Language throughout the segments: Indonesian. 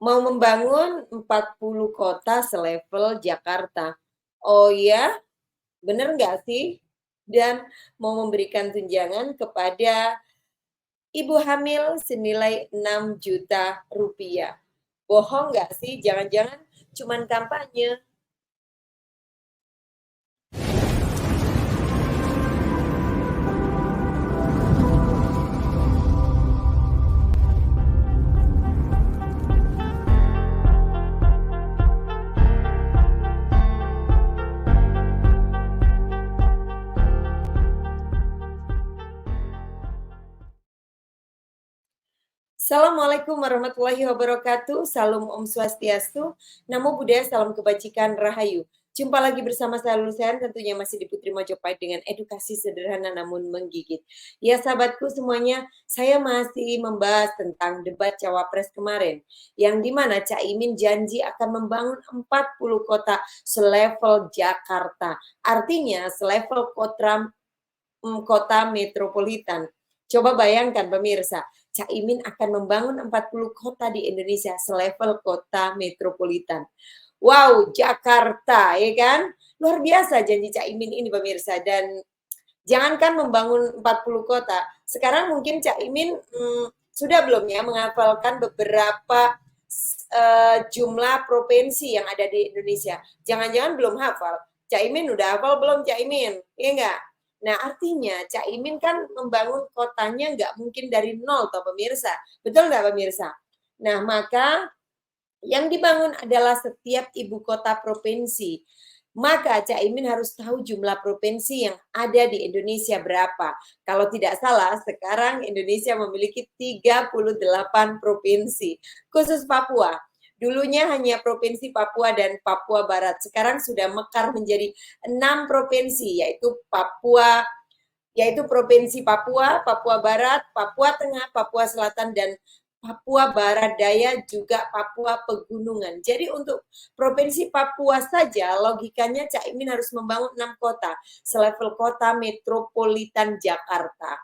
mau membangun 40 kota selevel Jakarta. Oh ya, bener nggak sih? Dan mau memberikan tunjangan kepada ibu hamil senilai 6 juta rupiah. Bohong nggak sih? Jangan-jangan cuman kampanye. Assalamualaikum warahmatullahi wabarakatuh. Salam Om Swastiastu. Namo Buddhaya, salam kebajikan, rahayu. Jumpa lagi bersama saya Lulusan, tentunya masih di Putri Mojopahit dengan edukasi sederhana namun menggigit. Ya sahabatku semuanya, saya masih membahas tentang debat Cawapres kemarin. Yang dimana Caimin janji akan membangun 40 kota selevel Jakarta. Artinya selevel kota metropolitan. Coba bayangkan pemirsa, Caimin akan membangun 40 kota di Indonesia selevel kota metropolitan. Wow, Jakarta, ya kan? Luar biasa janji Caimin ini pemirsa. Dan jangankan membangun 40 kota, sekarang mungkin Caimin sudah belum ya menghafalkan beberapa jumlah provinsi yang ada di Indonesia. Jangan-jangan belum hafal. Caimin udah hafal belum Caimin? Iya enggak? Nah, artinya Caimin kan membangun kotanya nggak mungkin dari nol, toh pemirsa. Betul nggak pemirsa? Nah, maka yang dibangun adalah setiap ibu kota provinsi. Maka Caimin harus tahu jumlah provinsi yang ada di Indonesia berapa. Kalau tidak salah, sekarang Indonesia memiliki 38 provinsi, khusus Papua. Dulunya hanya Provinsi Papua dan Papua Barat. Sekarang sudah mekar menjadi 6 provinsi, yaitu Provinsi Papua, Papua Barat, Papua Tengah, Papua Selatan, dan Papua Barat Daya, juga Papua Pegunungan. Jadi untuk Provinsi Papua saja logikanya Caimin harus membangun 6 kota, selevel kota metropolitan Jakarta.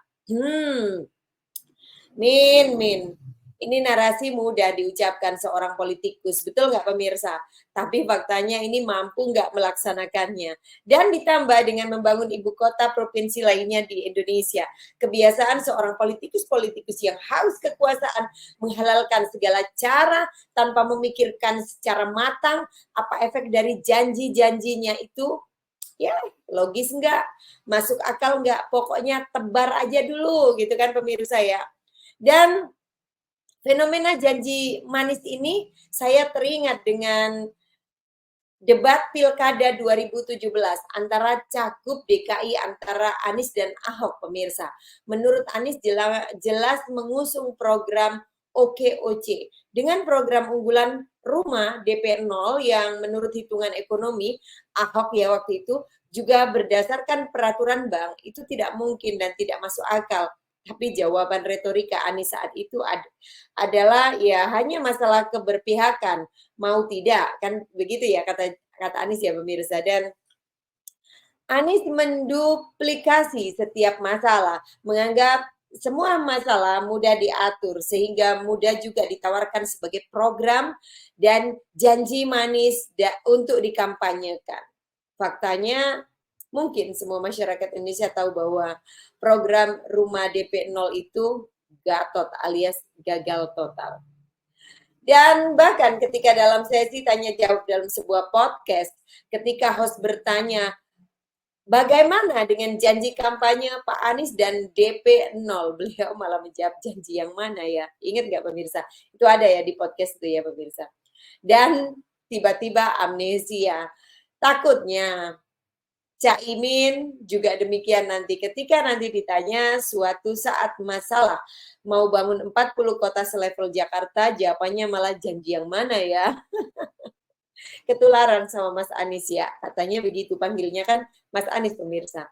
Min. Ini narasi mudah diucapkan seorang politikus, betul nggak pemirsa? Tapi faktanya ini mampu nggak melaksanakannya. Dan ditambah dengan membangun ibu kota provinsi lainnya di Indonesia. Kebiasaan seorang politikus yang haus kekuasaan menghalalkan segala cara tanpa memikirkan secara matang apa efek dari janji-janjinya itu. Ya, logis nggak? Masuk akal nggak? Pokoknya tebar aja dulu gitu kan pemirsa ya. Dan fenomena janji manis ini saya teringat dengan debat Pilkada 2017 antara Cagup DKI antara Anies dan Ahok pemirsa. Menurut Anies jelas mengusung program OKOC dengan program unggulan rumah DP 0 yang menurut hitungan ekonomi Ahok ya waktu itu juga berdasarkan peraturan bank itu tidak mungkin dan tidak masuk akal. Tapi jawaban retorika Anies saat itu adalah ya hanya masalah keberpihakan, mau tidak, kan begitu ya kata Anies ya pemirsa. Dan Anies menduplikasi setiap masalah, menganggap semua masalah mudah diatur sehingga mudah juga ditawarkan sebagai program dan janji manis untuk dikampanyekan. Faktanya mungkin semua masyarakat Indonesia tahu bahwa program rumah DP 0 itu gatot alias gagal total. Dan bahkan ketika dalam sesi tanya jawab dalam sebuah podcast, ketika host bertanya, bagaimana dengan janji kampanye Pak Anies dan DP 0? Beliau malah menjawab janji yang mana ya? Ingat nggak pemirsa? Itu ada ya di podcast itu ya pemirsa. Dan tiba-tiba amnesia. Takutnya Caimin juga demikian nanti. Ketika nanti ditanya suatu saat masalah mau bangun 40 kota selevel Jakarta, jawabannya malah janji yang mana ya? Ketularan sama Mas Anies ya. Katanya begitu panggilnya kan Mas Anies pemirsa.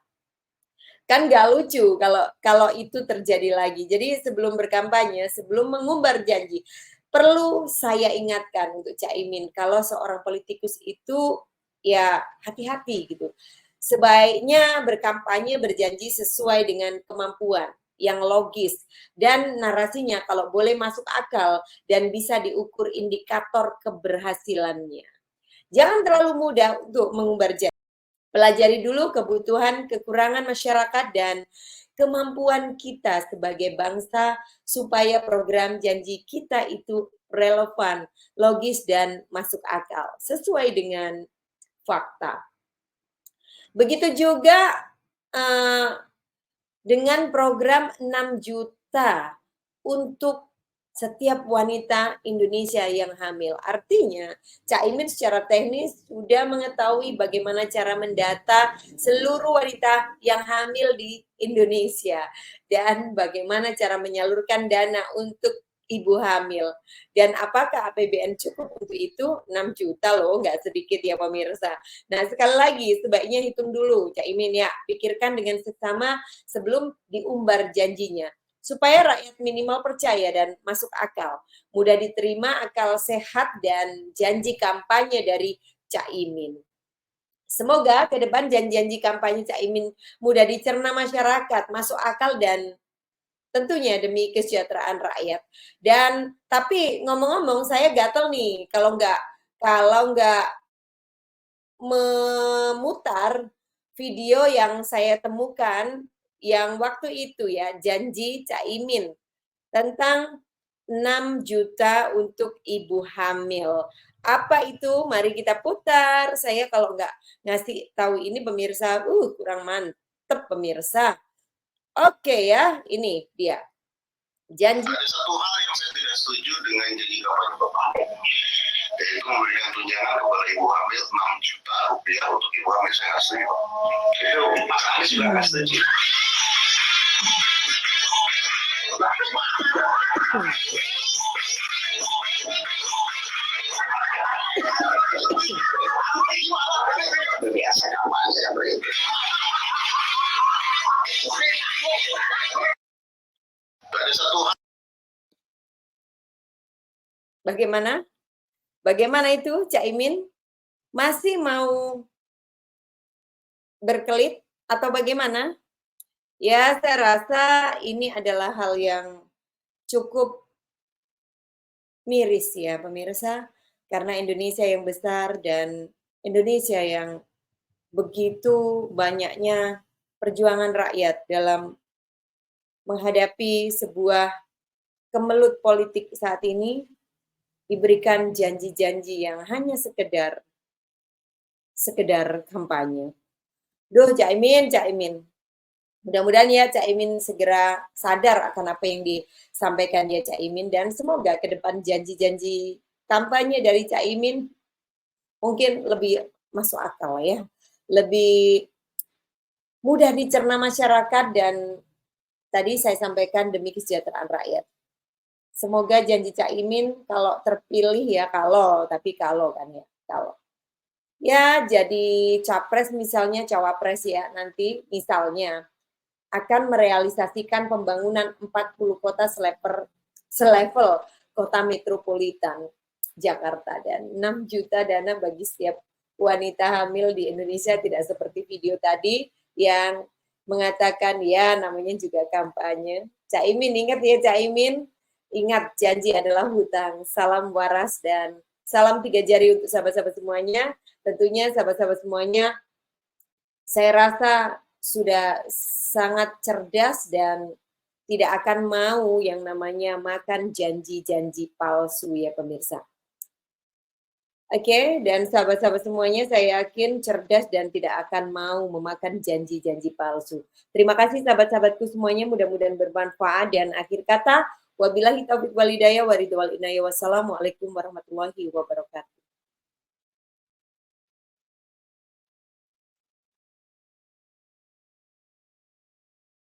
Kan gak lucu kalau itu terjadi lagi. Jadi sebelum berkampanye, sebelum mengumbar janji, perlu saya ingatkan untuk Caimin kalau seorang politikus itu ya hati-hati gitu. Sebaiknya berkampanye berjanji sesuai dengan kemampuan. yang logis, dan narasinya kalau boleh masuk akal dan bisa diukur indikator keberhasilannya. Jangan terlalu mudah untuk mengumbar janji. Pelajari dulu kebutuhan, kekurangan masyarakat, dan kemampuan kita sebagai bangsa supaya program janji kita itu relevan, logis, dan masuk akal sesuai dengan fakta. Begitu juga dengan program 6 juta untuk setiap wanita Indonesia yang hamil. Artinya, Caimin secara teknis sudah mengetahui bagaimana cara mendata seluruh wanita yang hamil di Indonesia dan bagaimana cara menyalurkan dana untuk ibu hamil. Dan apakah APBN cukup untuk itu? 6 juta loh, nggak sedikit ya pemirsa. Nah, sekali lagi, sebaiknya hitung dulu, Caimin ya. Pikirkan dengan seksama sebelum diumbar janjinya. Supaya rakyat minimal percaya dan masuk akal. Mudah diterima, akal sehat, dan janji kampanye dari Caimin. Semoga ke depan janji-janji kampanye Caimin mudah dicerna masyarakat, masuk akal, dan tentunya demi kesejahteraan rakyat. Dan tapi ngomong-ngomong saya gatel nih kalau nggak memutar video yang saya temukan yang waktu itu ya, janji Caimin tentang 6 juta untuk ibu hamil. Apa itu? Mari kita putar. Saya kalau nggak ngasih tahu ini pemirsa, kurang mantep pemirsa. Oke ya, ini dia. Janji. Ada satu hal yang saya tidak setuju dengan janji kampanye Bapak, yaitu memberikan tunjangan kepada ibu hamil 6 juta rupiah untuk ibu hamil. Saya nggak setuju. Itu Mas Anies juga nggak setuju. Biasa kampanye yang begitu. Ada satu hal. Bagaimana? Bagaimana itu Caimin? Masih mau berkelit atau bagaimana? Ya, saya rasa ini adalah hal yang cukup miris ya pemirsa, karena Indonesia yang besar dan Indonesia yang begitu banyaknya perjuangan rakyat dalam menghadapi sebuah kemelut politik saat ini, diberikan janji-janji yang hanya sekedar kampanye. Duh, Caimin. Mudah-mudahan ya Caimin segera sadar akan apa yang disampaikan dia Caimin, dan semoga ke depan janji-janji kampanye dari Caimin mungkin lebih masuk akal ya, lebih mudah dicerna masyarakat, dan tadi saya sampaikan demi kesejahteraan rakyat. Semoga janji Caimin kalau terpilih ya, kalau kan ya, kalau. Ya, jadi capres misalnya, cawapres ya, nanti misalnya akan merealisasikan pembangunan 40 kota selevel kota metropolitan Jakarta, dan 6 juta dana bagi setiap wanita hamil di Indonesia, tidak seperti video tadi yang mengatakan ya namanya juga kampanye. Caimin, ingat ya Caimin, ingat janji adalah hutang. Salam waras dan salam 3 jari untuk sahabat-sahabat semuanya. Tentunya sahabat-sahabat semuanya, saya rasa sudah sangat cerdas dan tidak akan mau yang namanya makan janji-janji palsu ya pemirsa. Oke, dan sahabat-sahabat semuanya saya yakin cerdas dan tidak akan mau memakan janji-janji palsu. Terima kasih sahabat-sahabatku semuanya, mudah-mudahan bermanfaat, dan akhir kata, wabillahi taufiq wal hidayah wa ridwal inayah. Wassalamualaikum warahmatullahi wabarakatuh.